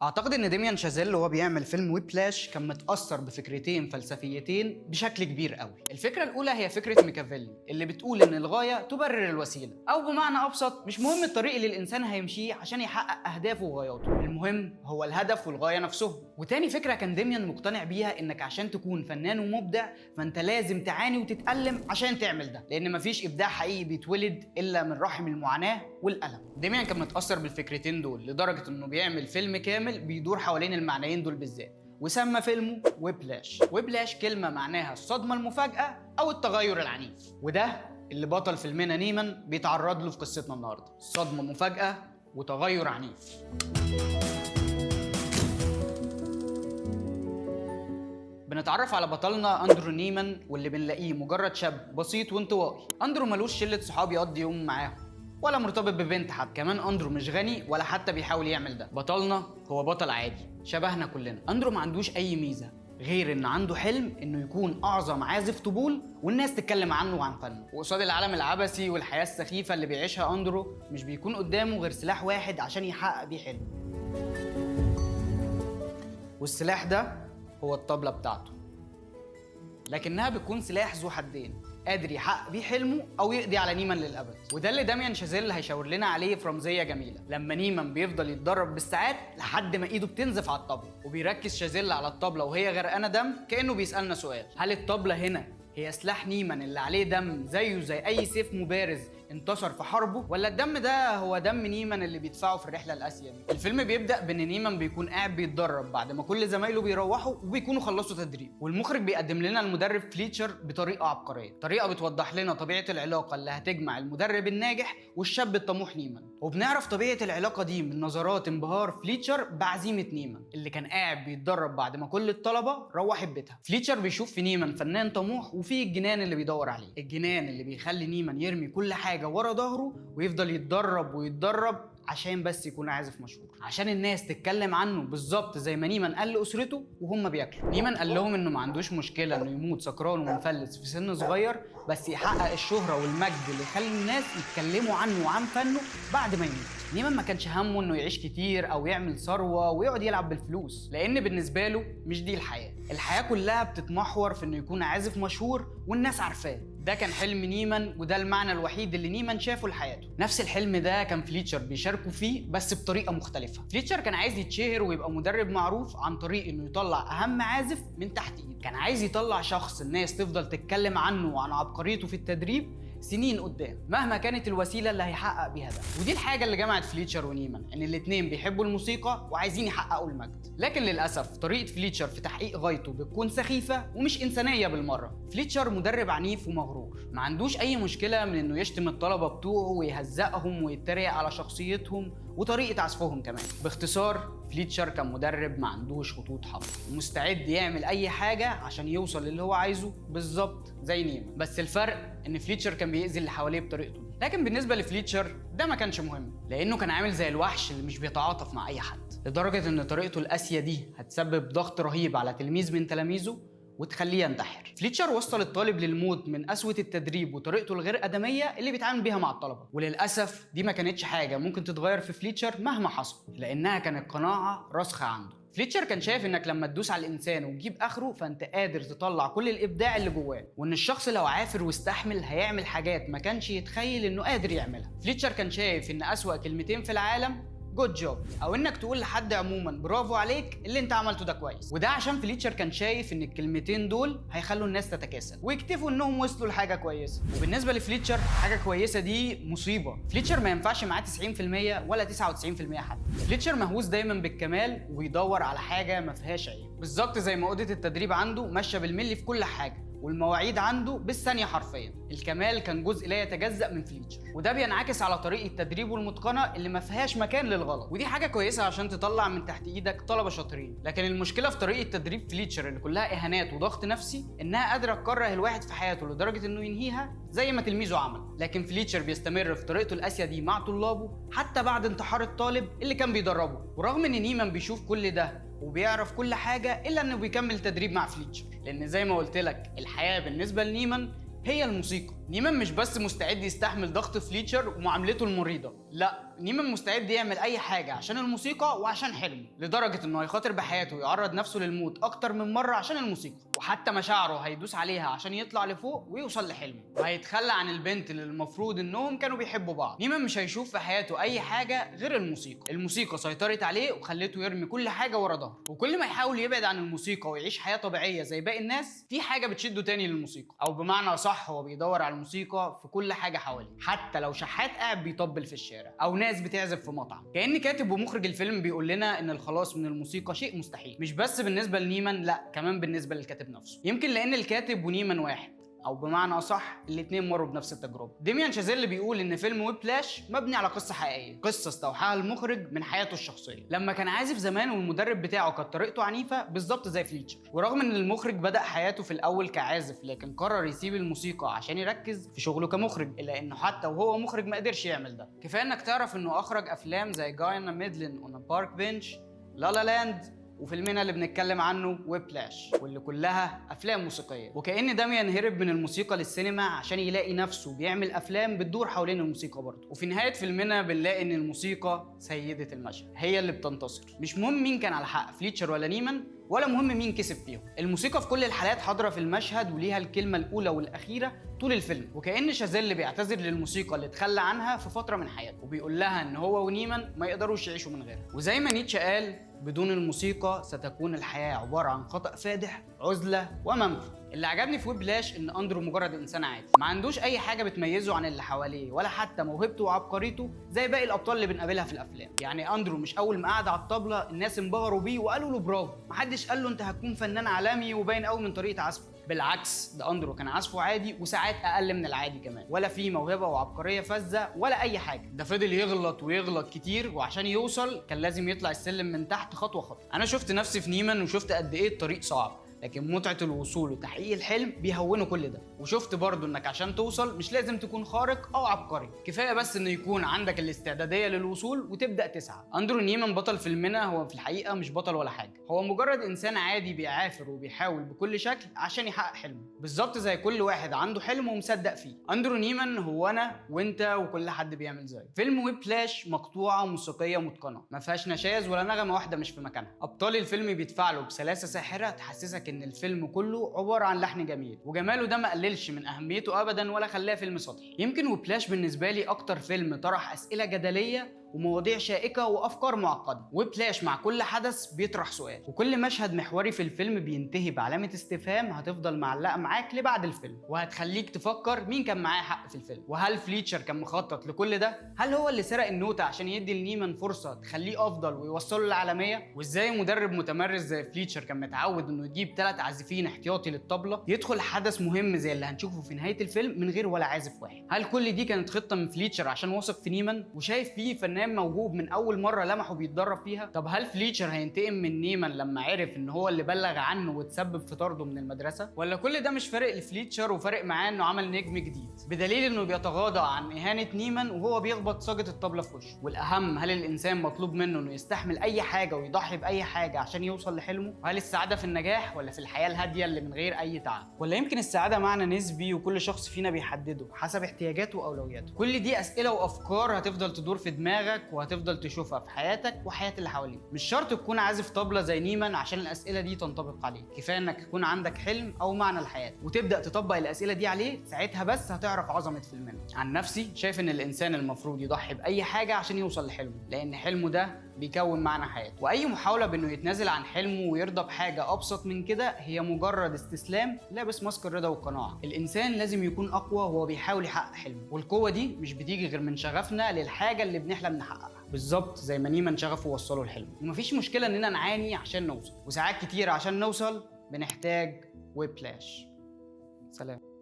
اعتقد ان ديميان شازيل وهو بيعمل فيلم ويبلاش كان متاثر بفكرتين فلسفيتين بشكل كبير قوي. الفكره الاولى هي فكره ميكافيلي اللي بتقول ان الغايه تبرر الوسيله، او بمعنى ابسط مش مهم الطريق اللي الانسان هيمشيه عشان يحقق اهدافه وغاياته، المهم هو الهدف والغايه نفسهم. وتاني فكره كان ديميان مقتنع بيها انك عشان تكون فنان ومبدع فانت لازم تعاني وتتالم عشان تعمل ده، لان مفيش ابداع حقيقي بيتولد الا من رحم المعاناه والالم. ديميان كان متاثر بالفكرتين دول لدرجه انه بيعمل فيلم كامل بيدور حوالين المعنيين دول بالذات، وسمى فيلمه ويبلاش. ويبلاش كلمه معناها الصدمه المفاجاه او التغير العنيف، وده اللي بطل فيلمنا نيمان بيتعرض له في قصتنا النهارده، صدمه مفاجاه وتغير عنيف. بنتعرف على بطلنا اندرو نيمان، واللي بنلاقيه مجرد شاب بسيط وانطوائي. اندرو ملوش شله صحاب يقضي يوم معاهم، ولا مرتبط ببنت حد. كمان اندرو مش غني ولا حتى بيحاول يعمل ده. بطلنا هو بطل عادي شبهنا كلنا. اندرو ما عندوش اي ميزه غير ان عنده حلم انه يكون اعظم عازف طبول والناس تتكلم عنه وعن فنه. وقصاد العالم العبثي والحياه السخيفه اللي بيعيشها اندرو مش بيكون قدامه غير سلاح واحد عشان يحقق بيه حلمه، والسلاح ده هو الطبلة بتاعته. لكنها بتكون سلاح ذو حدين، قادر يحقق بيه حلمه او يقضي على نيمان للابد. وده اللي داميان شازيل هيشاور لنا عليه في رمزيه جميله، لما نيمان بيفضل يتدرب بالساعات لحد ما ايده بتنزف على الطبله، وبيركز شازيل على الطبله وهي غرقانه دم كانه بيسالنا سؤال: هل الطبله هنا هي سلاح نيمان اللي عليه دم زيه زي اي سيف مبارز انتصر في حربه، ولا الدم ده هو دم نيمان اللي بيدفعه في الرحله القاسيه دي؟ الفيلم بيبدا بان نيمان بيكون قاعد بيتدرب بعد ما كل زمايله بيروحوا وبيكونوا خلصوا تدريب، والمخرج بيقدم لنا المدرب فليتشر بطريقه عبقريه، طريقه بتوضح لنا طبيعه العلاقه اللي هتجمع المدرب الناجح والشاب الطموح نيمان. وبنعرف طبيعه العلاقه دي من نظرات انبهار فليتشر بعزيمه نيمان اللي كان قاعد بيتدرب بعد ما كل الطلبه روحت بيتها. فليتشر بيشوف في نيمان فنان طموح وفيه الجنان اللي بيدور عليه، الجنان اللي بيخلي نيمان يرمي كل حاجه ورا ظهره ويفضل يتدرب ويتدرب عشان بس يكون عازف مشهور، عشان الناس تتكلم عنه بالظبط زي ما نيمان قال لاسرته وهم بياكلوا. نيمان قال لهم انه ما عندوش مشكله انه يموت سكران ومفلس في سن صغير، بس يحقق الشهره والمجد اللي يخلي الناس يتكلموا عنه وعن فنه بعد ما يموت. نيمان ما كانش همه انه يعيش كتير او يعمل ثروه ويقعد يلعب بالفلوس، لان بالنسبه له مش دي الحياه. الحياه كلها بتتمحور في انه يكون عازف مشهور والناس عارفاه. ده كان حلم نيمان، وده المعنى الوحيد اللي نيمان شافه لحياته. نفس الحلم ده كان فليتشر بيشاركوا فيه بس بطريقه مختلفه. فليتشر كان عايز يتشهر ويبقى مدرب معروف عن طريق انه يطلع اهم عازف من تحت ايده. كان عايز يطلع شخص الناس تفضل تتكلم عنه وعن عبقريته في التدريب سنين قدام، مهما كانت الوسيله اللي هيحقق بيها ده. ودي الحاجه اللي جمعت فليتشر ونيمان، ان الاثنين بيحبوا الموسيقى وعايزين يحققوا المجد. لكن للاسف طريقه فليتشر في تحقيق غايته بتكون سخيفه ومش انسانيه بالمره. فليتشر مدرب عنيف ومغرور، ما عندوش اي مشكله من انه يشتم الطلبه بتوعه ويهزقهم ويتريق على شخصيتهم وطريقه عزفهم كمان. باختصار فليتشر كان مدرب ما عندوش خطوط حمراء، مستعد يعمل اي حاجه عشان يوصل للي هو عايزه بالظبط زي نيمان. بس الفرق ان فليتشر كان بيأذي اللي حواليه بطريقته دي. لكن بالنسبه لفليتشر ده ما كانش مهم، لانه كان عامل زي الوحش اللي مش بيتعاطف مع اي حد، لدرجه ان طريقته القاسيه دي هتسبب ضغط رهيب على تلميذ من تلاميذه وتخليه ينتحر. فليتشر وصل الطالب للموت من قسوة التدريب وطريقته الغير آدمية اللي بيتعامل بيها مع الطلبة. وللأسف دي ما كانتش حاجة ممكن تتغير في فليتشر مهما حصل، لأنها كانت قناعة راسخة عنده. فليتشر كان شايف انك لما تدوس على الانسان وتجيب اخره فانت قادر تطلع كل الابداع اللي جواه، وان الشخص لو عافر واستحمل هيعمل حاجات ما كانش يتخيل انه قادر يعملها. فليتشر كان شايف ان اسوأ كلمتين في العالم جود جوب، او انك تقول لحد عموما برافو عليك اللي انت عملته ده كويس. وده عشان فليتشر كان شايف ان الكلمتين دول هيخلوا الناس تتكاسل ويكتفوا انهم وصلوا لحاجه كويسه. وبالنسبه لفليتشر حاجه كويسه دي مصيبه. فليتشر ما ينفعش معاه 90% ولا 99% حتى. فليتشر مهووس دايما بالكمال وبيدور على حاجه ما فيهاش عيب، بالظبط زي ما اوضه التدريب عنده ماشيه بالملي في كل حاجه، والمواعيد عنده بالثانيه حرفيا. الكمال كان جزء لا يتجزأ من فليتشر، وده بينعكس على طريقه تدريبه المتقنه اللي ما فيهاش مكان للغلط. ودي حاجه كويسه عشان تطلع من تحت ايدك طلبه شاطرين. لكن المشكله في طريقه تدريب فليتشر اللي كلها اهانات وضغط نفسي، انها قادره تكره الواحد في حياته لدرجه انه ينهيها زي ما تلميذه عمل. لكن فليتشر بيستمر في طريقته القاسيه دي مع طلابه حتى بعد انتحار الطالب اللي كان بيدربه. ورغم ان نيمان بيشوف كل ده وبيعرف كل حاجه، الا انه بيكمل تدريب مع فليتشر، لان زي ما قلت لك الحياه بالنسبه لنيمان هي الموسيقى. نيمان مش بس مستعد يستحمل ضغط فليتشر ومعاملته المريضة، لا، نيمان مستعد يعمل اي حاجة عشان الموسيقى وعشان حلمه، لدرجة انه هيخاطر بحياته ويعرض نفسه للموت اكتر من مرة عشان الموسيقى، وحتى مشاعره هيدوس عليها عشان يطلع لفوق ويوصل لحلمه، وهيتخلى عن البنت اللي المفروض انهم كانوا بيحبوا بعض. نيمان مش هيشوف في حياته اي حاجة غير الموسيقى. الموسيقى سيطرت عليه وخلته يرمي كل حاجة ورا ظهره، وكل ما يحاول يبعد عن الموسيقى ويعيش حياة طبيعية زي باقي الناس، في حاجة بتشده تاني للموسيقى، او بمعنى صح هو بيدور على الموسيقى في كل حاجة حواليه، حتى لو شحات قاعد بيطبل في الشارع او ناس بتعزف في مطعم. كأن كاتب ومخرج الفيلم بيقول لنا ان الخلاص من الموسيقى شيء مستحيل، مش بس بالنسبة لنيمان، لا كمان بالنسبة للكاتب نفسه. يمكن لان الكاتب ونيمان واحد، او بمعنى اصح الاثنين مروا بنفس التجربه. ديميان شازيل بيقول ان فيلم ويبلاش مبني على قصه حقيقيه، قصه استوحاها المخرج من حياته الشخصيه لما كان عازف زمان، والمدرب بتاعه كانت طريقته عنيفه بالظبط زي فليتشر. ورغم ان المخرج بدا حياته في الاول كعازف، لكن قرر يسيب الموسيقى عشان يركز في شغله كمخرج، الا انه حتى وهو مخرج ما قدرش يعمل ده. كفايه انك تعرف انه اخرج افلام زي جاينا ميدلين اون بارك بنش، لا لا لاند، وفيلمنا اللي بنتكلم عنه ويبلاش، واللي كلها افلام موسيقيه. وكأن داميان هرب من الموسيقى للسينما عشان يلاقي نفسه بيعمل افلام بتدور حوالين الموسيقى برضه. وفي نهايه فيلمنا بنلاقي ان الموسيقى سيده المشهد، هي اللي بتنتصر. مش مهم مين كان على حق، فليتشر ولا نيمان، ولا مهم مين كسب فيهم. الموسيقى في كل الحالات حاضره في المشهد وليها الكلمه الاولى والاخيره طول الفيلم. وكأن شازيل بيعتذر للموسيقى اللي اتخلى عنها في فتره من حياته، وبيقول لها ان هو ونيمان ما يقدروش يعيشوا من غيرها. وزي ما نيتشه قال، بدون الموسيقى ستكون الحياه عباره عن خطأ فادح، عزله ومنفى. اللي عجبني في ويبلاش ان اندرو مجرد انسان عادي، ما عندوش اي حاجه بتميزه عن اللي حواليه، ولا حتى موهبته وعبقريته زي باقي الابطال اللي بنقابلها في الافلام. يعني اندرو مش اول ما قعد على الطبله الناس انبهروا بيه وقالوا له برافو، محدش قال له انت هتكون فنان عالمي وباين قوي من طريقه عزفه. بالعكس، ده اندرو كان عزفه عادي، وساعات اقل من العادي كمان، ولا فيه موهبه وعبقريه فذه ولا اي حاجه. ده فضل يغلط ويغلط كتير، وعشان يوصل كان لازم يطلع السلم من تحت خطوه خطوه. انا شفت نفسي في نيمان وشفت قد ايه الطريق صعب، لكن متعة الوصول وتحقيق الحلم بيهونوا كل ده. وشفت برضو انك عشان توصل مش لازم تكون خارق او عبقري، كفايه بس انه يكون عندك الاستعداديه للوصول وتبدا تسعى. اندرو نيمان بطل فيلمنا هو في الحقيقه مش بطل ولا حاجه، هو مجرد انسان عادي بيعافر وبيحاول بكل شكل عشان يحقق حلمه، بالظبط زي كل واحد عنده حلم ومصدق فيه. اندرو نيمان هو انا وانت وكل حد بيعمل زيه. فيلم ويبلاش مقطوعه موسيقيه متقنه، ما فيهاش نشاز ولا نغمه واحده مش في مكانها. ابطال الفيلم بيتفاعلوا بسلاسه ساحره تحسسك ان الفيلم كله عباره عن لحن جميل، وجماله ده ما قللش من اهميته ابدا ولا خلاه فيلم سطحي. يمكن ويبلاش بالنسبه لي اكتر فيلم طرح اسئله جدليه ومواضيع شائكه وافكار معقده. ويبلاش مع كل حدث بيطرح سؤال، وكل مشهد محوري في الفيلم بينتهي بعلامه استفهام هتفضل معلقه معاك لبعد الفيلم، وهتخليك تفكر مين كان معاه حق في الفيلم، وهل فليتشر كان مخطط لكل ده؟ هل هو اللي سرق النوتة عشان يدي لنيمان فرصه تخليه افضل ويوصله للعالميه؟ وازاي مدرب متمرس زي فليتشر كان متعود انه يجيب 3 عازفين احتياطي للطبله يدخل حدث مهم زي اللي هنشوفه في نهايه الفيلم من غير ولا عازف واحد؟ هل كل دي كانت خطه من فليتشر عشان واثق في نيمان وشايف فيه فنان موهوب من اول مره لمحه بيتدرب فيها؟ طب هل فليتشر هينتقم من نيمان لما عرف ان هو اللي بلغ عنه وتسبب في طرده من المدرسه؟ ولا كل ده مش فارق لفليتشر وفارق معاه انه عمل نجم جديد، بدليل انه بيتغاضى عن اهانه نيمان وهو بيخبط صاجه الطبله في وشه؟ والاهم، هل الانسان مطلوب منه انه يستحمل اي حاجه ويضحي باي حاجه عشان يوصل لحلمه؟ وهل السعاده في النجاح ولا في الحياه الهاديه اللي من غير اي تعب؟ ولا يمكن السعاده معنى نسبي وكل شخص فينا بيحدده حسب احتياجاته واولوياته؟ كل دي اسئله وافكار هتفضل تدور في دماغك وهتفضل تشوفها في حياتك وحياه اللي حواليك. مش شرط تكون عازف طبله زي نيمان عشان الاسئله دي تنطبق عليك، كفايه انك يكون عندك حلم او معنى الحياه وتبدا تطبق الاسئله دي عليه، ساعتها بس هتعرف عظمه فيلمنا. عن نفسي شايف ان الانسان المفروض يضحي باي حاجه عشان يوصل لحلمه، لان حلمه ده بيكون معنى حياته، واي محاوله بانه يتنازل عن حلمه ويرضى بحاجه ابسط من كده هي مجرد استسلام لابس ماسك الرضا والقناعه. الانسان لازم يكون اقوى وهو بيحاول يحقق حلمه، والقوه دي مش بتيجي غير من شغفنا للحاجه اللي بنحلم نحققها، بالظبط زي ما نيمان شغفه وصله لحلمه. ومفيش مشكله اننا نعاني عشان نوصل، وساعات كتير عشان نوصل بنحتاج ويبلاش. سلام.